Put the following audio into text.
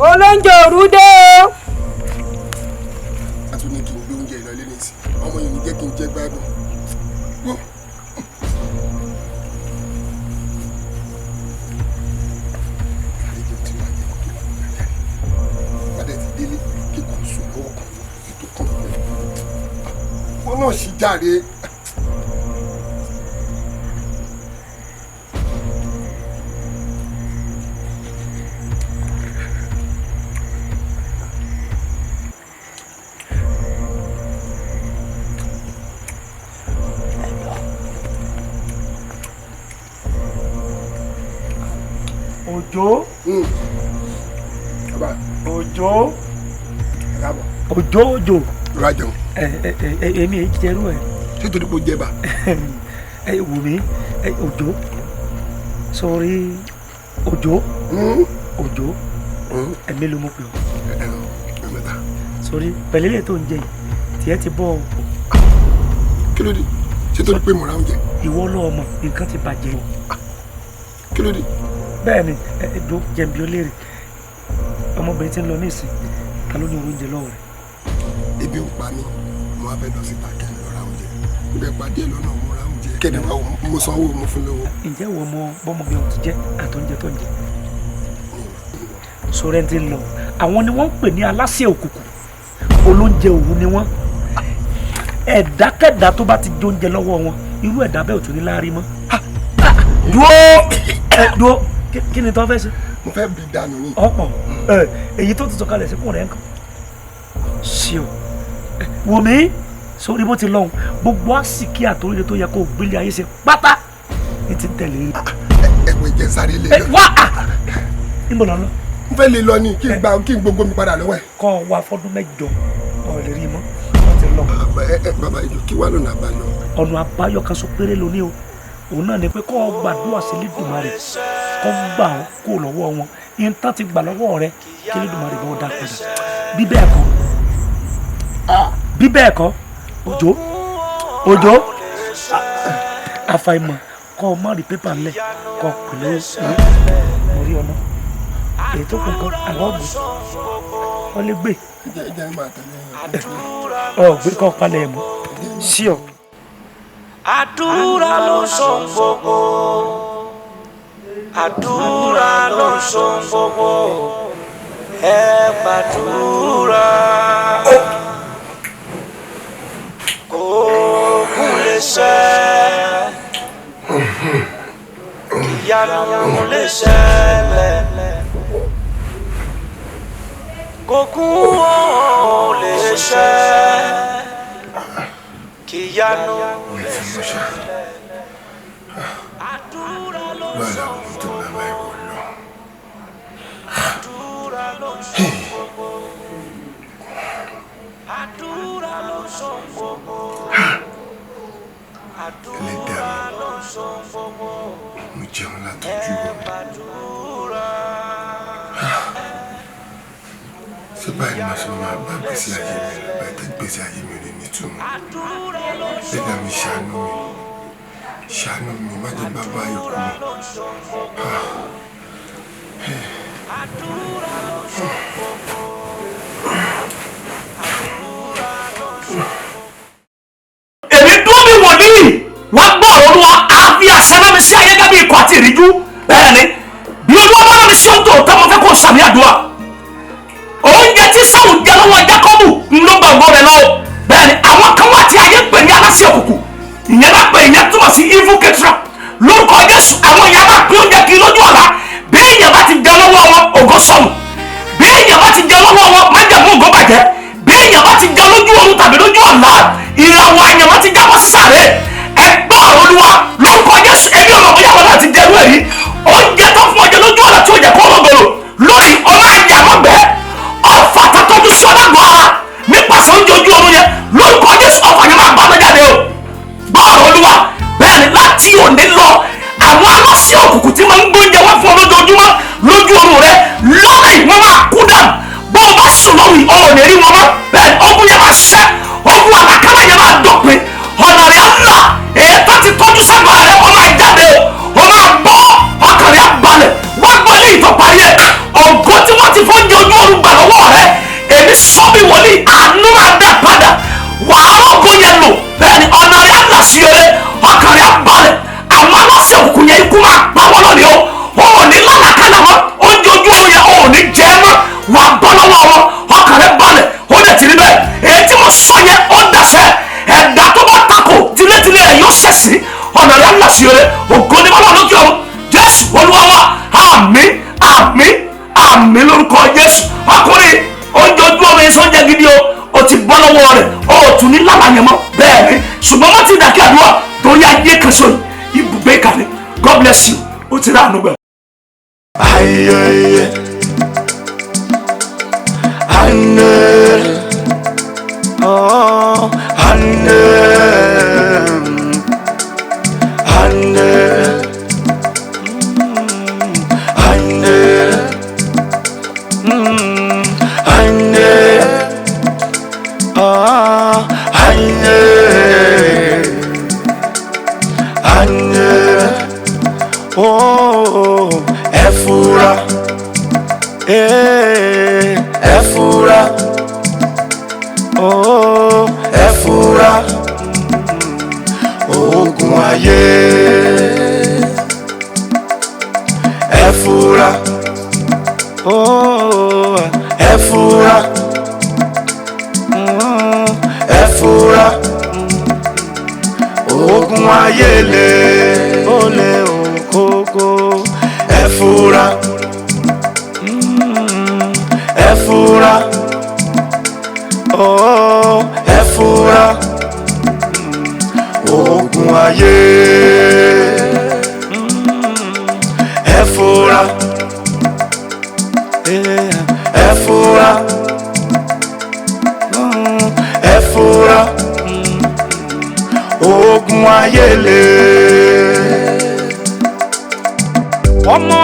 Olóúnjẹ òru dé o. A tún ní kí n gbé oúnjẹ ìlọlé ní ìsìn. Ọmọ yìí ní jẹ́ kí n jẹ́ gbádùn. Wọ́n náà ṣì jáde. Òjó. Òjó. Òjó. Rájọ. Èmi èyí jẹ́rú ẹ̀. Ṣé torí kò jẹba? Wù mí Òjó. Sọrí Òjó. Òjó. Ẹ̀mí ló mú pé o. Mẹ́ta. Sọrí pẹ̀lẹ́lẹ̀ tó ń jẹ yìí tiẹ̀ ti bọ́ o. Kí ló dé? Ṣé torí pé mo ra oúnjẹ? Ìwọ lọ́ọ́ mọ̀ nǹkan ti bàjẹ́ o. Kí ló dé? Bẹ́ẹ̀ni ẹ̀dùn jẹ̀bi olóore ọmọbìnrin tí ń lọ ní ìsìn ta ló ní oúnjẹ lọ́wọ́ rẹ̀. Ebi ń pa mí mo wá fẹ́ lọ síta kí n lọ ra oúnjẹ ibẹ̀ pàdé lọ́nà mo ra oúnjẹ kéde wa mo sanwó mo fún lówó. Ǹjẹ́ wo mọ bọ́mọbìnrin ọ̀tún jẹ́ àtọ́njẹ tó ń jẹ? Sọ̀rọ̀ ti ń lọ àwọn ni wọ́n ń pè ní aláṣẹ òkùnkùn olóúnjẹ òru ni wọ́n ẹ̀dákẹ́dá tó bá ti jẹ oúnjẹ lọ́wọ́ wọn irú ẹ̀dá bẹ́ẹ̀ ò tún ní láárí mọ́. Dúró kí ni tó fẹ́ ṣe. Mo fẹ́ bí dànù ni. Ọ̀pọ̀ èyí tó ti sọ̀kalẹ̀ síkùn rẹ̀ ń kàn. Ṣé o wò mí sórí bó ti lọ́hùn gbogbo àsìkí àtòríire tó yẹ kó gbélé ayé ṣe pátá ní ti tẹ̀lé rí. Ẹ̀pẹ̀ jẹ́ sáré lé lọ. Wá níbo lọ lọ. Mo fẹ́ lè lọ ní kí n gbogbo mi padà lọ́wọ́ ẹ̀. Kọ́ wa fọ́dún mẹ́jọ ọ̀ lè rí mọ́ wọ́n ti lọ. Bàbá ìjọ kí wàá lọ́nà àbáyọ. Ọ̀nà àbáyọ kan sọ péré lóní o òun náà ni pé kọ́ gbàdúrà sí Elédùmarè kọ́ gbà ọ́ kó lọ́wọ́ wọn yín tán ti gbà lọ́wọ́ rẹ kí Elédùmarè bọ́ dá padà bí bẹ́ẹ̀ kọ́ Òjó àfàìmọ̀ kọ́ má rí pépà ńlẹ̀ kọ́ pẹ̀lú orí ọ̀nà èyí tó kún kan àwọn ọ̀gbìn wọ́n lè gbé ọ̀gbìn kan palẹ̀ ẹ̀ mọ́ sí ọ. Àdúrà ló sọ gbogbo, àdúrà ló sọ gbogbo, ẹ gbàdúrà. Kókun lè ṣẹ, ìyanu lè ṣẹlẹ̀. Kókun ò lè ṣẹ, ìyanu lè ṣẹlẹ̀. Àdúrà ló sọ gbogbo. jẹun látọjú wọn. Ṣé báyìí máa ṣe máa bá gbèsè ayé mi lọ báyìí tẹ́ gbèsè ayé mi rí nítumọ̀? Ẹ̀dá mi ṣàánú mi má jẹ́ bàbá ikú. Èmi dúró bí wòlíì wá gbọ́ ọ̀rọ̀ Olúwa àfi àṣẹ mi sí ayé gẹ́gẹ́ ikọ̀ àti ìríjú bẹ́ẹ̀ ni bí Olúwa bá rán mi sí ohun tó tọ́ mo fẹ́ kó sàmì àdúrà. Oúnjẹ tí Sáwù jẹ lọ́wọ́ Jákọ́bù ló gba ògo rẹ̀ lọ́wọ́ bẹ́ẹ̀ ni àwọn kan wà tí ayé pè ní aláṣẹ òkùnkùn ìyẹn bá pè ìyẹn túmọ̀ sí evil caterer lórúkọ Jésù. Àwọn èèyàn bá pín oúnjẹ kiri lójú ọ̀la bí èèyàn bá ti jẹ lọ́wọ́ wọn ògo sọnù, bí èèyàn bá ti jẹ lọ́wọ́ wọn májẹ̀mú ògo bàjẹ́, bí èèyàn bá ti jẹ lójú oorun tàbí lójú ọ̀la ìràwọ̀ àyànmọ́ ti jábọ́ sáré. Ẹgbẹ́ Olúwa lórúkọ Jésù èmi ọ̀rọ̀ bóyá wọn láti jẹ irú èyí oúnjẹ tó fún ọjọ́ lójú ọ̀la tí ó jẹ kó rọgbọ̀rọ̀ lónìí ọmọ àyàmọ́gbẹ́ ọ̀fà tàtọ́jú sí ọlágbọ̀ ara nípasẹ̀ oúnjẹ ojú oorun yẹn lórúkọ Jésù ọ̀fà yẹn máa bá lọ jáde o. Gbọ́ ọ̀rọ̀ Olúwa bẹ́ẹ̀ ni láti òní lọ àwọn aláṣẹ òkùnkùn tí máa ń gbóúnjẹ wọn fún ọ lójoojúmọ́ lójú oorun rẹ lónìí wọn máa kú dànù. Bó o bá sùn lórí ọ̀rọ̀ ní rí wọn mọ́ bẹ́ẹ̀ ogun yẹn máa ṣẹ́, ogun àlàkálà yẹn máa dọ̀pin, ọ̀nà rẹ̀ á là, èyí tó ti tọ́jú sábà rẹ̀ ọ máa jáde o máa bọ́ ọkàn rẹ̀ á balẹ̀ wọ́n gbọ́ ilé ìtọ́parí ẹ̀ ògo tí wọ́n ti fọ́njẹ ojú oorun gbà lọ́wọ́ rẹ̀ èmi sọ bí wòlíì àánú máa dá padà wàá rọ́gùn yẹn lò bẹ́ẹ̀ ni ọ̀nà rẹ̀ á là sí eré ọkàn rẹ̀ á balẹ̀. Àwọn aláṣẹ òkùnkùn yẹn ikú máa pa wọ́n lónìí o ò ní lálàkálà mọ́ oúnjẹ ojú oorun yẹn ò ní jẹ mọ́ wà á bọ́ lọ́wọ́ wọn ọkàn rẹ̀ balẹ̀ ó dẹ̀ ti rí bẹ́ẹ̀ èyí tí mo sọ yẹn ó dàṣẹ ẹ̀dá tó bá takò tilétilé rẹ̀ yóò ṣẹ̀sì ọ̀nà rẹ̀ á là sí eré ògo ní bọ́lá lókè ọ̀run Jésù Olúwa wa àmín àmín àmín lórúkọ Jésù. Ọkùnrin oúnjẹ ojú oorun yẹn sọ́njẹ́ gidi o ti bọ́ lọ́wọ́ rẹ̀ o tún ní lálàyé mọ́ bẹ́ẹ̀ ni ṣùgbọ́n wọ́n ti dàkẹ́ àdúrà torí ayé kan sọ ibùgbé kalẹ̀. God bless you o ti rà ànú gbà. Ayẹyẹ Anne oh Anne Anne Anne Anne oh Anne Anne oh ẹ fura ẹ fura oh ẹ fura ogun ayé ẹ fura oh ẹ fura ẹ fura ogun ayé lè ó lè òkókó ẹ fura ẹ fura oh ẹ fura ogun ayé ẹ fura ẹ fura ẹ fura ogun ayé lè ọmọ